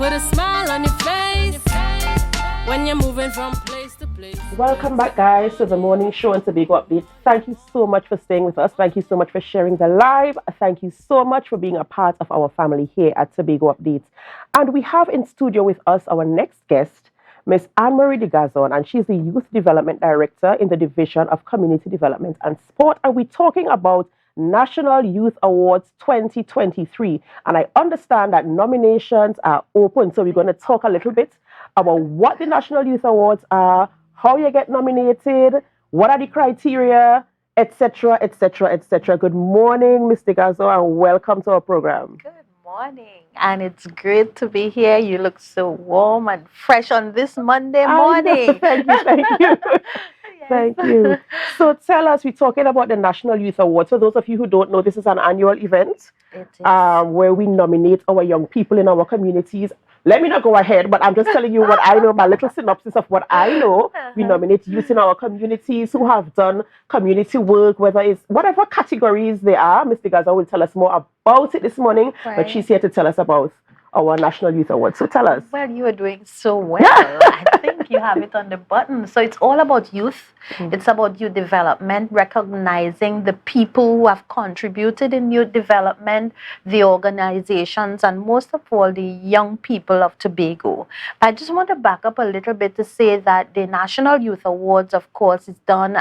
put a smile on your face when you're moving from place to place. Welcome back, guys, to the morning show and Tobago Updates. Thank you so much for staying with us. Thank you so much for sharing the live. Thank you so much for being a part of our family here at Tobago Updates. And we have in studio with us our next guest, Miss Anne-Marie Degarzon, and she's the Youth Development Director in the Division of Community Development and Sport. And we're talking about National Youth Awards 2023. And I understand that nominations are open. So we're going to talk a little bit about what the National Youth Awards are, how you get nominated, what are the criteria, etc., etc., etc. Good morning, Ms. Degarzon, and welcome to our program. Good morning, and it's great to be here. You look so warm and fresh on this Monday morning. Thank you, thank you. Yes. Thank you. So tell us, we're talking about the National Youth Awards. For those of you who don't know, this is an annual event It is. where we nominate our young people in our communities. Let me not go ahead, but I'm just telling you what I know, my little synopsis of what I know. We nominate youth in our communities who have done community work, whether it's whatever categories they are. Ms. Degarzon will tell us more about it this morning, but she's here to tell us about our National Youth Awards. So tell us. Well, you are doing so well. I think you have it on the button. So it's all about youth. It's about youth development, recognizing the people who have contributed in youth development, the organizations, and most of all, the young people of Tobago. I just want to back up a little bit to say that the National Youth Awards, of course, is done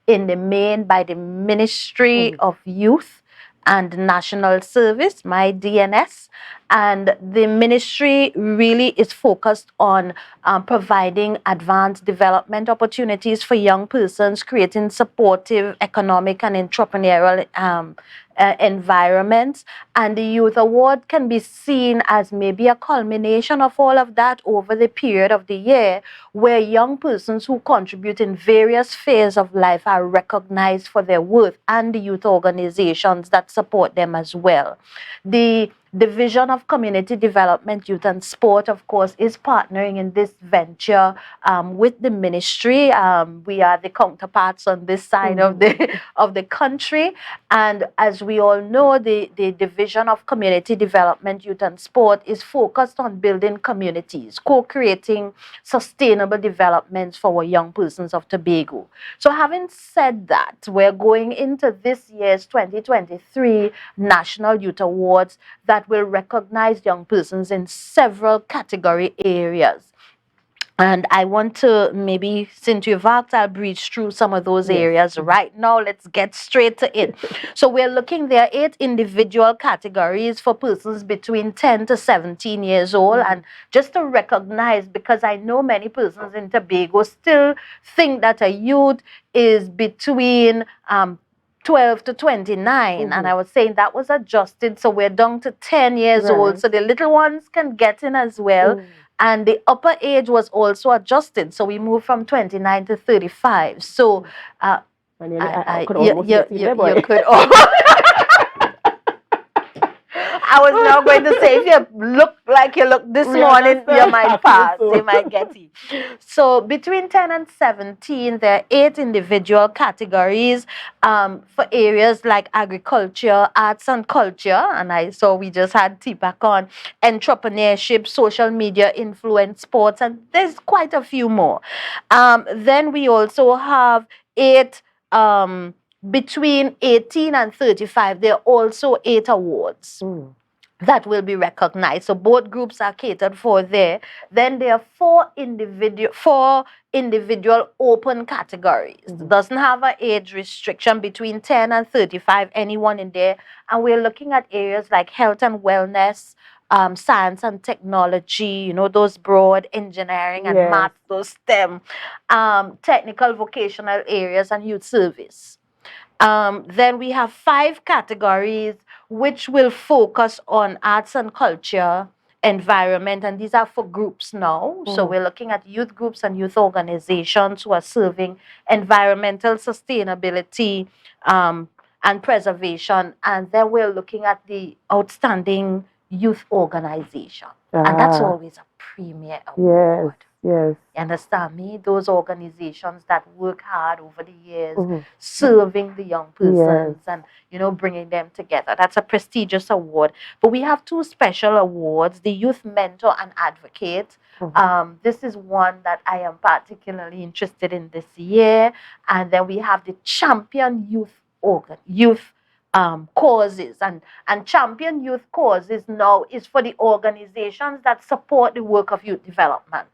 in the main by the Ministry of Youth and National Service, my DNS. And the ministry really is focused on providing advanced development opportunities for young persons, creating supportive economic and entrepreneurial environments. And the Youth Award can be seen as maybe a culmination of all of that over the period of the year, where young persons who contribute in various phases of life are recognized for their worth, and the youth organizations that support them as well. The Division of Community Development, Youth and Sport, of course, is partnering in this venture with the ministry. We are the counterparts on this side of the country. And as we all know, the Division of Community Development, Youth and Sport is focused on building communities, co-creating sustainable developments for our young persons of Tobago. So having said that, we're going into this year's 2023 National Youth Awards that will recognize young persons in several category areas. And I want to maybe, since you've asked, I'll breeze through some of those areas right now. Let's get straight to it. So we're looking, there are 8 individual categories for persons between 10 to 17 years old. And just to recognize, because I know many persons in Tobago still think that a youth is between 12 to 29, and I was saying that was adjusted, so we're down to 10 years old, so the little ones can get in as well. And the upper age was also adjusted, so we moved from 29 to 35. So I could almost get in there, boy. you could. I was now going to say, if you look like you look this morning, you might pass, you might get it. So between 10 and 17, there are 8 individual categories for areas like agriculture, arts and culture, and I saw we just had TPAC on, entrepreneurship, social media, influence, sports, and there's quite a few more. Then we also have 8 between 18 and 35, there are also 8 awards that will be recognized. So both groups are catered for there. Then there are 4 individual open categories. Doesn't have an age restriction, between 10 and 35, anyone in there. And we're looking at areas like health and wellness, science and technology, those broad engineering and math, those STEM, technical vocational areas, and youth service. Then we have 5 categories which will focus on arts and culture, environment, and these are for groups now. So we're looking at youth groups and youth organizations who are serving environmental sustainability and preservation. And then we're looking at the outstanding youth organization. And that's always a premier award. Yes. You understand me? Those organizations that work hard over the years, Mhm. serving the young persons Yes. and, bringing them together. That's a prestigious award. But we have two special awards, the Youth Mentor and Advocate. This is one that I am particularly interested in this year. And then we have the Champion Youth causes, and Champion Youth Causes now is for the organizations that support the work of youth development.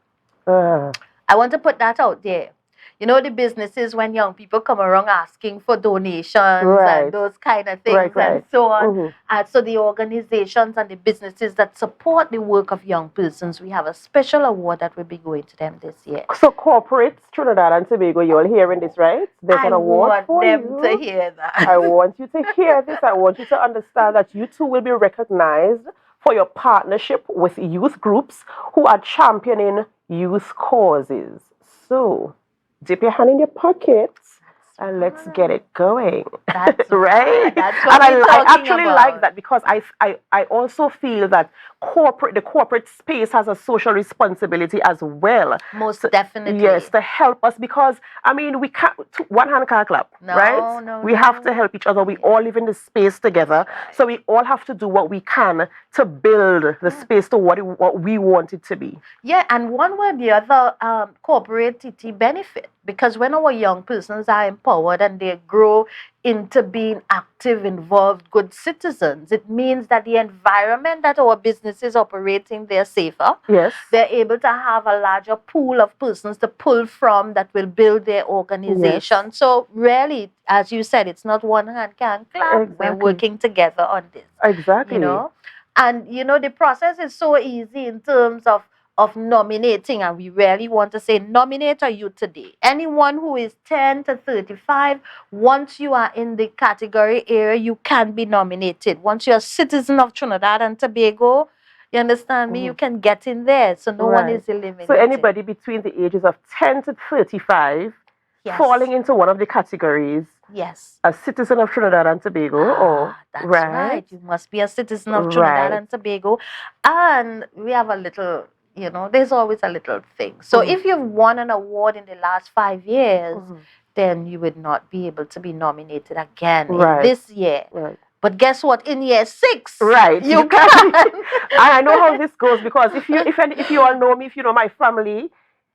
Uh, I want to put that out there. The businesses, when young people come around asking for donations Right. and those kind of things Right. and so on. Mhm. So the organizations and the businesses that support the work of young persons, we have a special award that will be going to them this year. So corporates, Trinidad and Tobago, you're all hearing this, right? There's an award I for want them you. to hear that. I want you to hear this. I want you to understand that you too will be recognized for your partnership with youth groups who are championing youth causes. So, dip your hand in your pockets and let's get it going. That's right. That's what And we're I talking actually about. like that because I also feel that the corporate space has a social responsibility as well. Most definitely. Yes, to help us because I mean we can't one hand can't clap, right? No, We have to help each other. We all live in this space together, so we all have to do what we can to build the space to what we want it to be. Yeah, and one way or the other, corporate TT benefit, because when our young persons are empowered and they grow into being active, involved, good citizens, it means that the environment that our businesses operate in, they're safer. Yes. They're able to have a larger pool of persons to pull from that will build their organization. Yes. So really, as you said, it's not one hand can clap. Exactly. We're working together on this. Exactly. And the process is so easy in terms of nominating, and we really want to say nominate a youth today. Anyone who is 10 to 35, once you are in the category area, you can be nominated. Once you're a citizen of Trinidad and Tobago, you understand me? You can get in there, so no one is eliminated. So anybody between the ages of 10 to 35 falling into one of the categories. Yes. A citizen of Trinidad and Tobago. That's right. You must be a citizen of Trinidad and Tobago. And we have a little, there's always a little thing. So if you've won an award in the last 5 years, then you would not be able to be nominated again in this year. Right. But guess what? In year 6, you can. I know how this goes because if you all know me, if you know my family,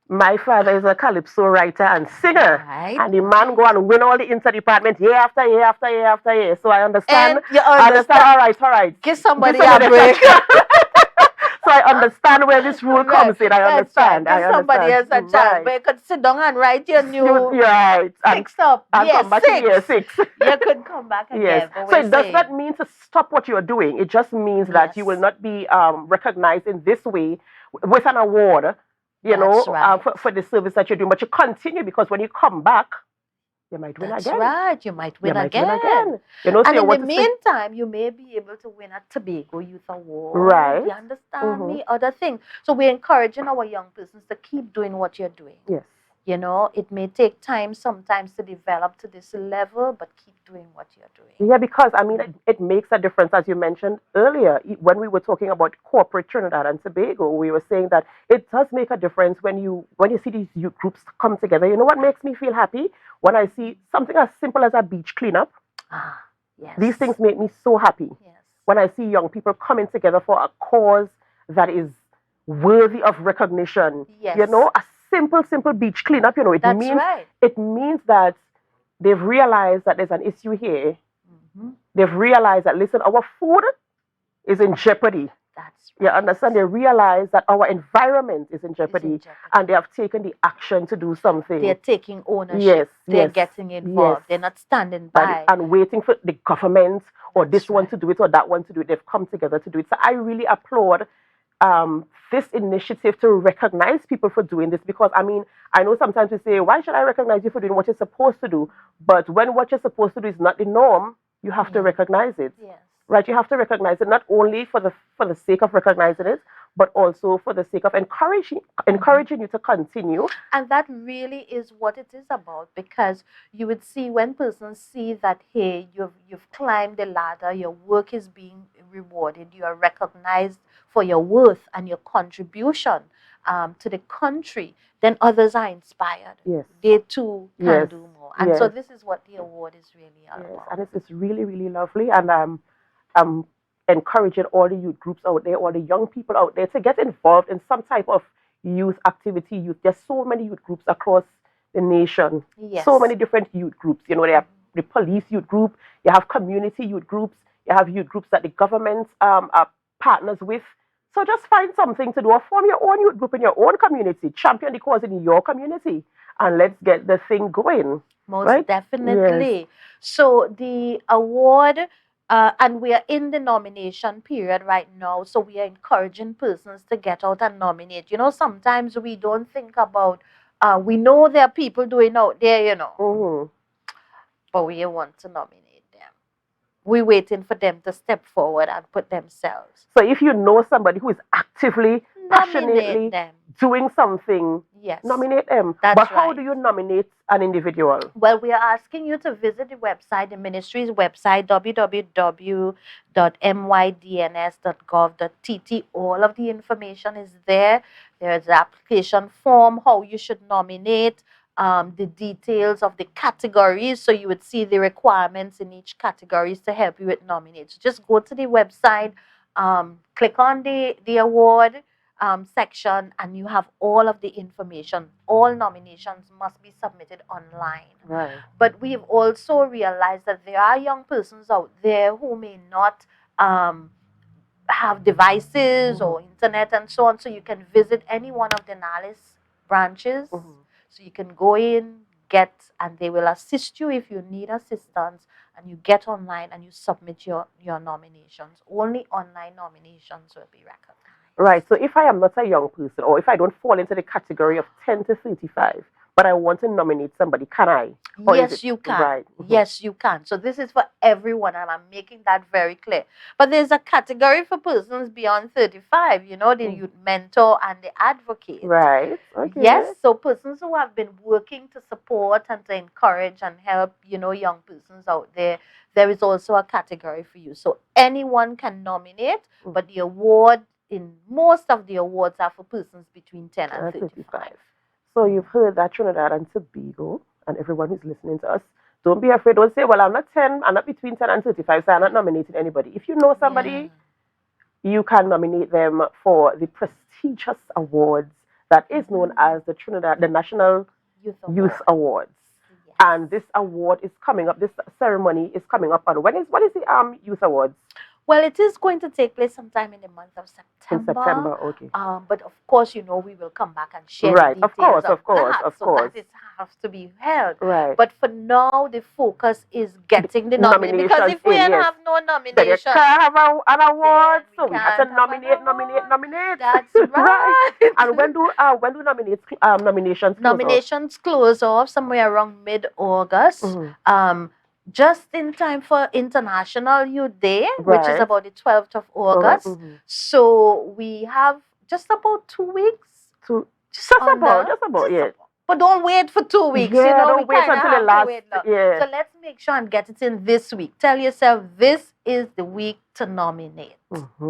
my father is a calypso writer and singer. Right. And the man go and win all the inter-department year after year after year after year. So I understand. And you understand. All right. Give somebody a break. So I understand where this rule comes in. I understand. Give somebody else a chance. But you could sit down and write your new fix up. And come back to year 6. You could come back again. Yes. So it does not mean to stop what you're doing. It just means that you will not be recognized in this way with an award. For the service that you're doing. But you continue because when you come back, you might win again. That's right. You might win again. And in the meantime, you may be able to win a Tobago Youth Award. Right. You understand me? Other things. So we're encouraging our young persons to keep doing what you're doing. Yes. It may take time sometimes to develop to this level, but keep doing what you're doing. Yeah, because, it makes a difference, as you mentioned earlier, when we were talking about corporate Trinidad and Tobago, we were saying that it does make a difference when you see these youth groups come together. You know what makes me feel happy? When I see something as simple as a beach cleanup. Yes. These things make me so happy. Yes. When I see young people coming together for a cause that is worthy of recognition. Yes. A simple beach cleanup, it means that they've realized that there's an issue here. They've realized that, listen, our food is in jeopardy. That's right. You understand? They realize that our environment is in jeopardy, and they have taken the action to do something. They're taking ownership. Yes. They're getting involved. They're not standing by. And waiting for the government or this one to do it or that one to do it. They've come together to do it. So I really applaud this initiative to recognize people for doing this because, I know sometimes we say, why should I recognize you for doing what you're supposed to do? But when what you're supposed to do is not the norm, you have to recognize it. Yes. Right? You have to recognize it not only for the sake of recognizing it, but also for the sake of encouraging you to continue. And that really is what it is about, because you would see when persons see that, hey, you've climbed the ladder, your work is being rewarded, you are recognized for your worth and your contribution. to the country, then others are inspired. Yes. They too can Yes. do more. And so Yes. this is what the award is really all Yes, about. and it's really, really lovely. And I'm encouraging all the youth groups out there, all the young people out there to get involved in some type of youth activity. There's so many youth groups across the nation. Yes. So many different youth groups. You know, they have the police youth group, you have community youth groups, you have youth groups that the government are partners with. So just find something to do, or form your own youth group in your own community, champion the cause in your community, and let's get the thing going. Most Right? definitely. Yes. So the award, and we are in the nomination period right now. So we are encouraging persons to get out and nominate. You know, sometimes we don't think about, we know there are people doing out there, you know, Mhm. but we want to nominate them. We're waiting for them to step forward and put themselves. So if you know somebody who is actively, passionately Nominate them. doing something, Yes. nominate them. That's But how right. do you nominate an individual? Well, we are asking you to visit the website, the ministry's website, www.mydns.gov.tt. All of the information is there. There's the application form, how you should nominate, the details of the categories. So you would see the requirements in each categories to help you with nominates. So just go to the website, click on the award section, and you have all of the information. All nominations must be submitted online. Right. But we've also realized that there are young persons out there who may not have devices or internet and so on. So you can visit any one of the NALIS branches. So you can go in, and they will assist you if you need assistance. And you get online and you submit your nominations. Only online nominations will be recognized. Right. So if I am not a young person, or if I don't fall into the category of 10 to 35, but I want to nominate somebody, can I? Or is Yes, it- you can. Right. Yes, you can. So this is for everyone, and I'm making that very clear. But there's a category for persons beyond 35, you know, the youth mentor and the advocate. Right. Okay. Yes, so persons who have been working to support and to encourage and help, you know, young persons out there, there is also a category for you. So anyone can nominate, but the award, in most of the awards, are for persons between 10 and 35. So you've heard that, Trinidad and Tobago, and everyone who's listening to us. Don't be afraid. Don't say, well, I'm not 10, I'm not between 10 and 35, so I'm not nominating anybody. If you know somebody, you can nominate them for the prestigious awards that is known as the National Youth Awards. Yes. And this award is coming up, this ceremony is coming up on, what is the Youth Awards? Well, it is going to take place sometime in the month of September. In September, okay. But of course, you know, we will come back and share Right, the of course, details of course, that, of so course. that it has to be held. Right. But for now, the focus is getting the nomination. Because if we Nominations in, yes. have no Then you nomination, can't have an award, then we so we have to can't have an nominate. award. That's Right. right. And when do nominations close off? Nominations close off somewhere around mid-August. Just in time for International Youth Day, which is Right. about the 12th of August. So we have just about 2 weeks. Just about, yeah. But don't wait for 2 weeks. Yeah, you know, don't we wait kinda until the have to last. wait long. Yeah. So let's make sure and get it in this week. Tell yourself this is the week to nominate.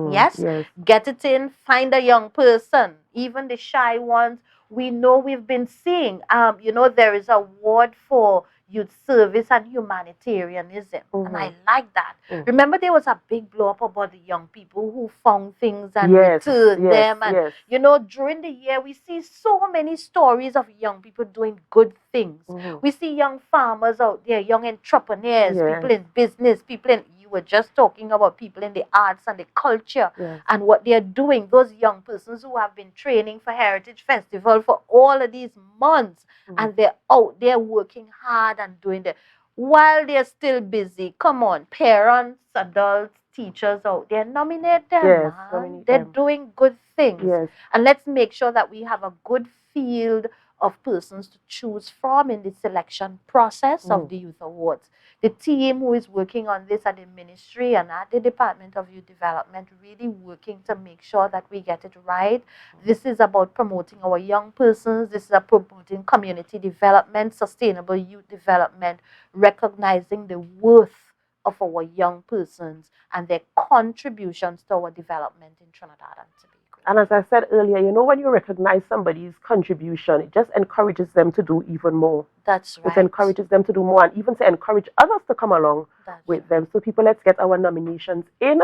Yes? Yes. Get it in. Find a young person, even the shy ones. We know we've been seeing, you know, there is a award for youth service and humanitarianism. And I like that. Remember, there was a big blow up about the young people who found things and returned them. And, you know, during the year, we see so many stories of young people doing good things. We see young farmers out there, young entrepreneurs, people in business, people in, you were just talking about people in the arts and the culture and what they're doing. Those young persons who have been training for Heritage Festival for all of these months, and they're out there working hard and doing that while they're still busy. Come on, parents, adults, teachers out there, nominate them, man. Nominate They're them. doing good things. Yes. And let's make sure that we have a good field of persons to choose from in the selection process of the Youth Awards. The team who is working on this at the ministry and at the Department of Youth Development, really working to make sure that we get it right. This is about promoting our young persons. This is about promoting community development, sustainable youth development, recognizing the worth of our young persons and their contributions to our development in Trinidad and Tobago. And as I said earlier, you know, when you recognize somebody's contribution, it just encourages them to do even more. That's It right. encourages them to do more and even to encourage others to come along That's with them. So people, let's get our nominations in.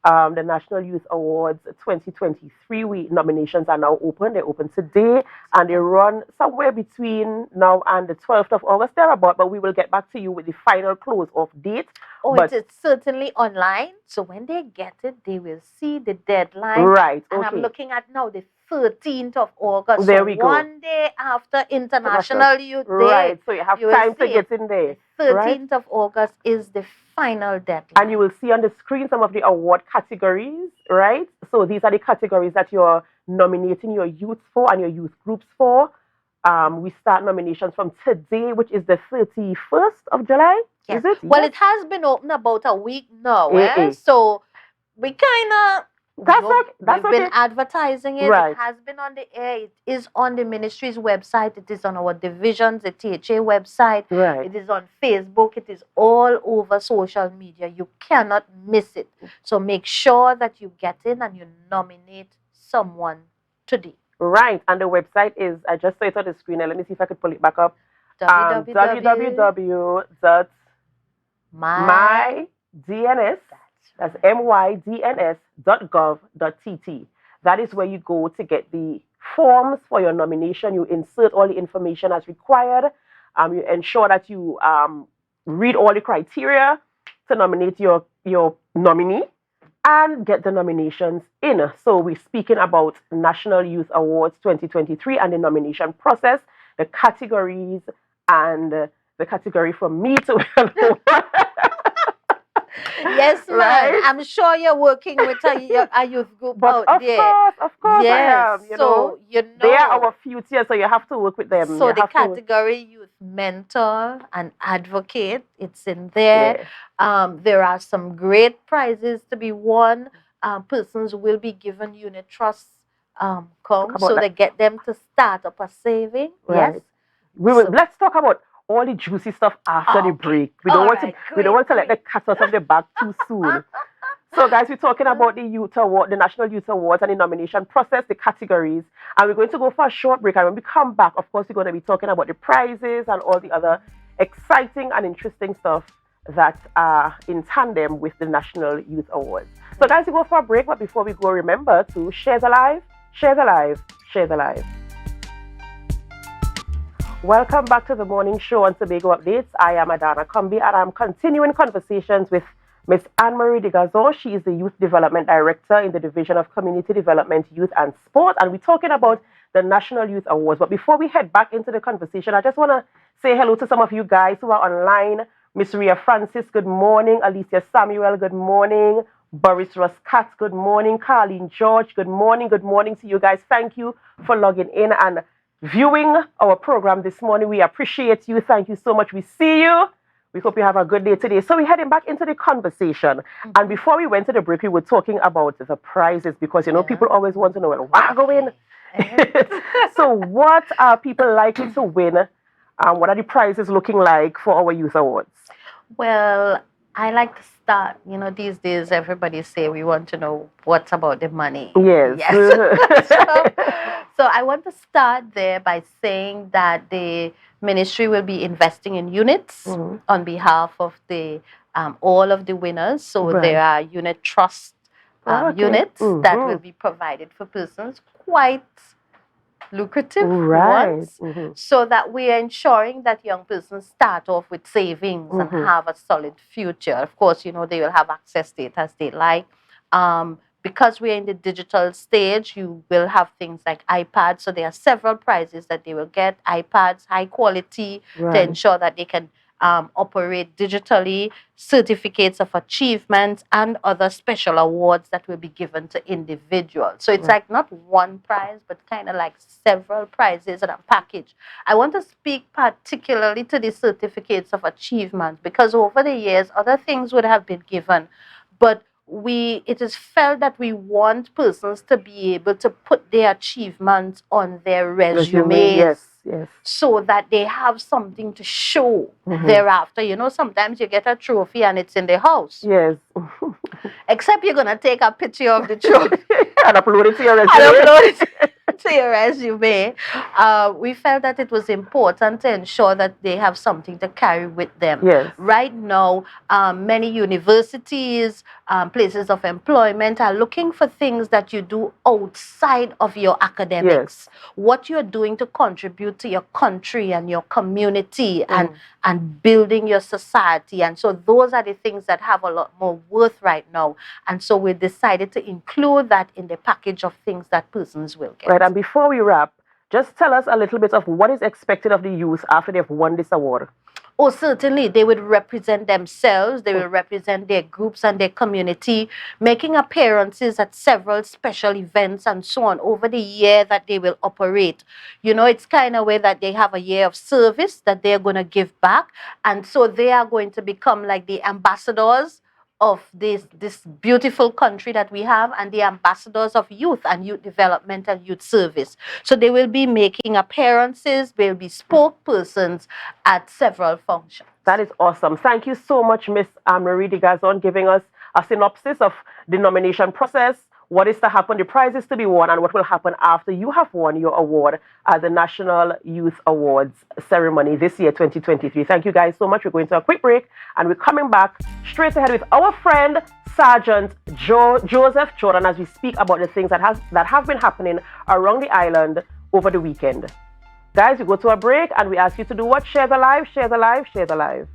The National Youth Awards 2023 nominations are now open. They're open today and they run somewhere between now and the 12th of August, thereabout. But we will get back to you with the final close-off date. Oh, But it's certainly online. So when they get it, they will see the deadline. right, And okay. I'm looking at now the 13th of August. There so we go. One day after International Youth Day. Right, so you have will time to see get in there. The 13th of August is the final deadline. And you will see on the screen some of the award categories, right? So these are the categories that you're nominating your youth for and your youth groups for. We start nominations from today, which is the 31st of July. Yes. Is it? Well, Yes. it has been open about a week now. Eh. So we kind of... That's We've okay. been advertising it. Right. It has been on the air. It is on the ministry's website. It is on our divisions, the THA website. Right. It is on Facebook. It is all over social media. You cannot miss it. So make sure that you get in and you nominate someone today. Right. And the website is, I just saw it on the screen. Let me see if I could pull it back up. www.mydns, that's mydns.gov.tt. That is where you go to get the forms for your nomination. You insert all the information as required. You ensure that you read all the criteria to nominate your nominee and get the nominations in. So we're speaking about National Youth Awards 2023 and the nomination process, the categories, and the category from me to Yes, ma'am. Right? I'm sure you're working with a youth group But out there. Of course Yes. I am. You know, they are our future, so you have to work with them. So you the have category youth mentor and advocate, it's in there. Yeah. There are some great prizes to be won. Persons will be given unit trusts so they get them to start up a saving. Right. Yes. Let's talk about all the juicy stuff after the break. We don't want to let the cat out of the bag too soon. So guys, we're talking about the Youth Award, the National Youth Awards and the nomination process, the categories. And we're going to go for a short break. And when we come back, of course, we're going to be talking about the prizes and all the other exciting and interesting stuff that are in tandem with the National Youth Awards. So guys, we go for a break. But before we go, remember to share the live, share the live, share the live. Welcome back to the morning show on Tobago Updates. I am Adanna Combie and I'm continuing conversations with Miss Anne-Marie Degarzon. She is the Youth Development Director in the Division of Community Development, Youth and Sport. And we're talking about the National Youth Awards. But before we head back into the conversation, I just want to say hello to some of you guys who are online. Miss Ria Francis, good morning. Alicia Samuel, good morning. Boris Roscat, good morning. Carlene George, good morning. Good morning to you guys. Thank you for logging in and viewing our program this morning. We appreciate you. Thank you so much. We see you. We hope you have a good day today. So we're heading back into the conversation. And before we went to the break, we were talking about the prizes because, you know, people always want to know, well, what are going? So what are people likely to win? What are the prizes looking like for our Youth Awards? Well, I like to start. You know, these days everybody say we want to know what's about the money. Yes. So I want to start there by saying that the ministry will be investing in units on behalf of the all of the winners. So there are unit trust units that will be provided for persons, quite lucrative ones, so that we are ensuring that young persons start off with savings and have a solid future. Of course, you know, they will have access to it as they like. Because we're in the digital stage, you will have things like iPads. So there are several prizes that they will get. iPads, high quality, to ensure that they can operate digitally, certificates of achievement, and other special awards that will be given to individuals. So it's like not one prize, but kind of like several prizes in a package. I want to speak particularly to the certificates of achievement because over the years, other things would have been given, but it is felt that we want persons to be able to put their achievements on their resumes. Yes. So that they have something to show thereafter. You know, sometimes you get a trophy and it's in the house. Yes. Except you're going to take a picture of the trophy. And upload it to your resume. And upload it to your resume. We felt that it was important to ensure that they have something to carry with them. Yes. Right now, many universities, places of employment are looking for things that you do outside of your academics. Yes. What you're doing to contribute to your country and your community and building your society. And so those are the things that have a lot more worth right now. And so we decided to include that in the package of things that persons will get. Right, and before we wrap, just tell us a little bit of what is expected of the youth after they've won this award. Oh, certainly. They would represent themselves. They will represent their groups and their community, making appearances at several special events and so on over the year that they will operate. You know, it's kind of way that they have a year of service that they're going to give back. And so they are going to become like the ambassadors of this beautiful country that we have, and the ambassadors of youth and youth development and youth service. So they will be making appearances, they'll be spokespersons at several functions. That is awesome. Thank you so much, Miss Marie Degarzon, giving us a synopsis of the nomination process, what is to happen, the prizes to be won, and what will happen after you have won your award at the National Youth Awards ceremony this year, 2023. Thank you guys so much. We're going to a quick break, and we're coming back straight ahead with our friend, Sergeant Joseph Jordan, as we speak about the things that have been happening around the island over the weekend. Guys, we go to a break, and we ask you to do what? Share the live, share the live, share the live.